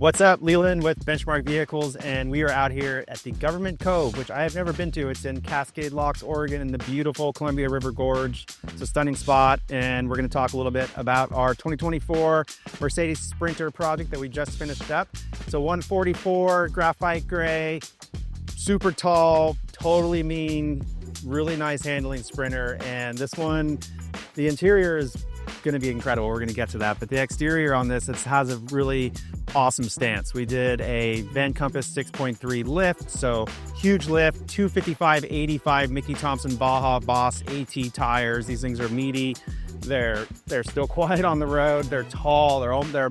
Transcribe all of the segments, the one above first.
What's up, Leland with Benchmark Vehicles, and we are out here at the Government Cove, which I have never been to. It's in Cascade Locks, Oregon, in the beautiful Columbia River Gorge. It's a stunning spot, and we're going to talk a little bit about our 2024 Mercedes Sprinter project that we just finished up. It's a 144 Graphite Gray, super tall, totally mean, really nice handling Sprinter, and this one, the interior is going to be incredible. We're going to get to that, but the exterior on this, it has a really awesome stance. We did a Van Compass 6.3 lift, so huge lift, 255/85 Mickey Thompson Baja Boss AT tires. These things are meaty. They're still quiet on the road. They're tall. They're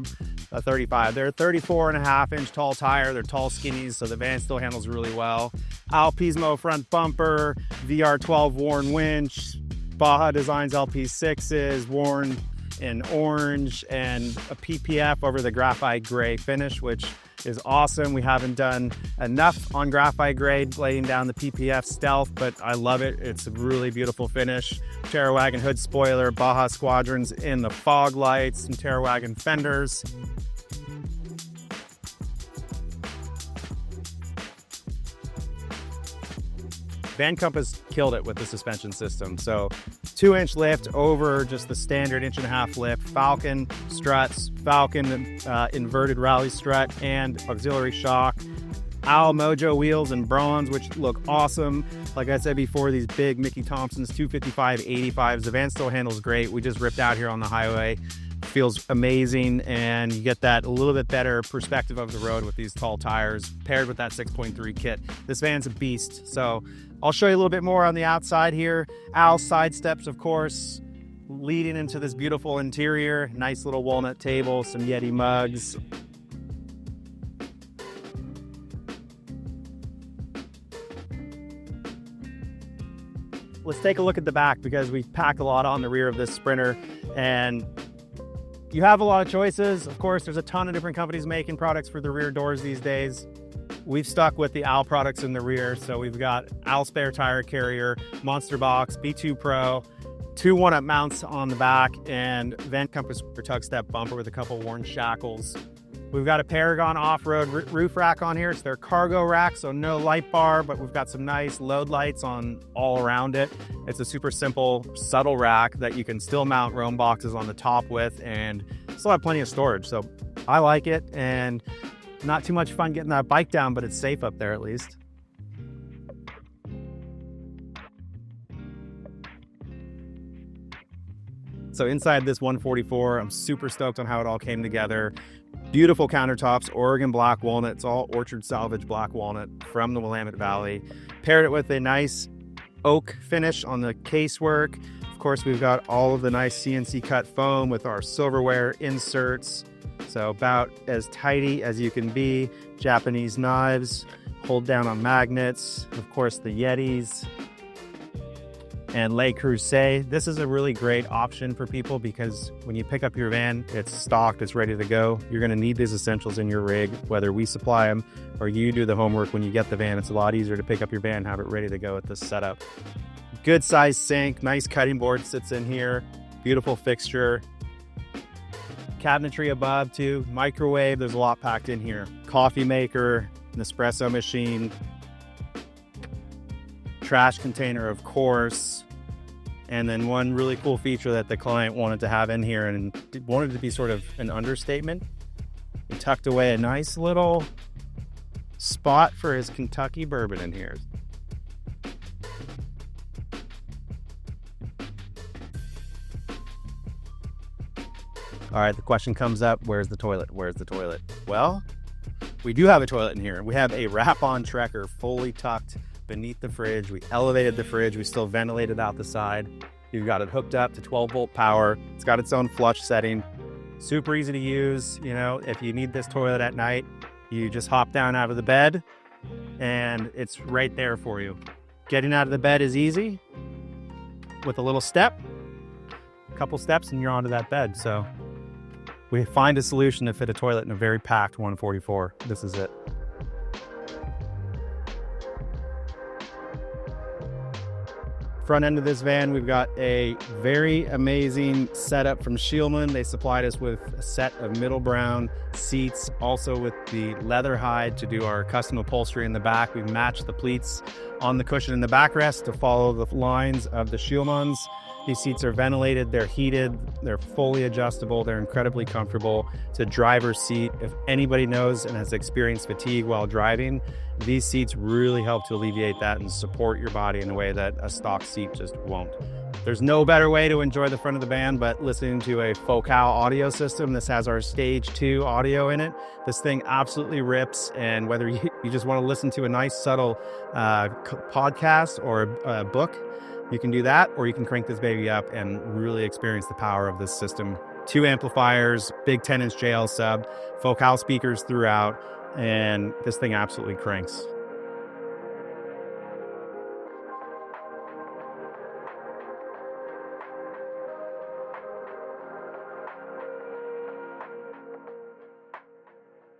a 35. They're a 34.5-inch tall tire. They're tall skinnies, so the van still handles really well. Alpismo front bumper, VR12 worn winch, Baja Designs LP6s, worn in orange, and a PPF over the Graphite Gray finish, which is awesome. We haven't done enough on Graphite Gray laying down the PPF stealth, but I love it. It's a really beautiful finish. Terrawagon hood spoiler, Baja Squadrons in the fog lights, and Terrawagon fenders. Van Compass killed it with the suspension system. So 2-inch lift over just the standard 1.5-inch lift, Falcon struts, Falcon inverted rally strut, and auxiliary shock. Al Mojo wheels in bronze, which look awesome. Like I said before, these big Mickey Thompsons 255/85s. The van still handles great. We just ripped out here on the highway. Feels amazing, and you get that a little bit better perspective of the road with these tall tires paired with that 6.3 kit. This van's a beast. So I'll show you a little bit more on the outside here. Al's side steps, of course, leading into this beautiful interior. Nice little walnut table, some Yeti mugs. Let's take a look at the back, because we packed a lot on the rear of this Sprinter, and you have a lot of choices. Of course, there's a ton of different companies making products for the rear doors these days. We've stuck with the Al products in the rear. So we've got Al spare tire carrier, Monster Box, B2 Pro, 2 1-up mounts on the back, and Van Compass tug step bumper with a couple worn shackles. We've got a Paragon off-road roof rack on here. It's their cargo rack, so no light bar, but we've got some nice load lights on all around it. It's a super simple, subtle rack that you can still mount roam boxes on the top with and still have plenty of storage. So I like it, and not too much fun getting that bike down, but it's safe up there at least. So inside this 144, I'm super stoked on how it all came together. Beautiful countertops, Oregon black walnut. It's all orchard salvage black walnut from the Willamette Valley. Paired it with a nice oak finish on the casework. Of course, we've got all of the nice CNC cut foam with our silverware inserts. So about as tidy as you can be. Japanese knives, hold down on magnets. Of course, the Yetis and Le Creuset. This is a really great option for people, because when you pick up your van, it's stocked, it's ready to go. You're going to need these essentials in your rig, whether we supply them or you do the homework when you get the van. It's a lot easier to pick up your van, have it ready to go with this setup. Good size sink, nice cutting board sits in here, beautiful fixture. Cabinetry above too, microwave, there's a lot packed in here. Coffee maker, Nespresso machine, trash container, of course, and then one really cool feature that the client wanted to have in here, and wanted to be sort of an understatement, he tucked away a nice little spot for his Kentucky bourbon in here. All right, the question comes up, where's the toilet? Where's the toilet? Well, we do have a toilet in here. We have a wrap-on Trekker fully tucked beneath the fridge. We elevated the fridge. We still ventilated out the side. You've got it hooked up to 12-volt power. It's got its own flush setting. Super easy to use. You know, if you need this toilet at night, you just hop down out of the bed and it's right there for you. Getting out of the bed is easy with a little step, a couple steps, and you're onto that bed. So we find a solution to fit a toilet in a very packed 144. This is it. front end of this van, we've got a very amazing setup from Shieldman. They supplied us with a set of middle brown seats, also with the leather hide to do our custom upholstery in the back. We've matched the pleats on the cushion in the backrest to follow the lines of the Shieldmans. These seats are ventilated, they're heated, they're fully adjustable, they're incredibly comfortable. It's a driver's seat. If anybody knows and has experienced fatigue while driving, these seats really help to alleviate that and support your body in a way that a stock seat just won't. There's no better way to enjoy the front of the van but listening to a Focal audio system. This has our Stage 2 audio in it. This thing absolutely rips, and whether you just want to listen to a nice subtle podcast or a book, you can do that, or you can crank this baby up and really experience the power of this system. 2 amplifiers, big 10-inch JL sub, Focal speakers throughout, and this thing absolutely cranks.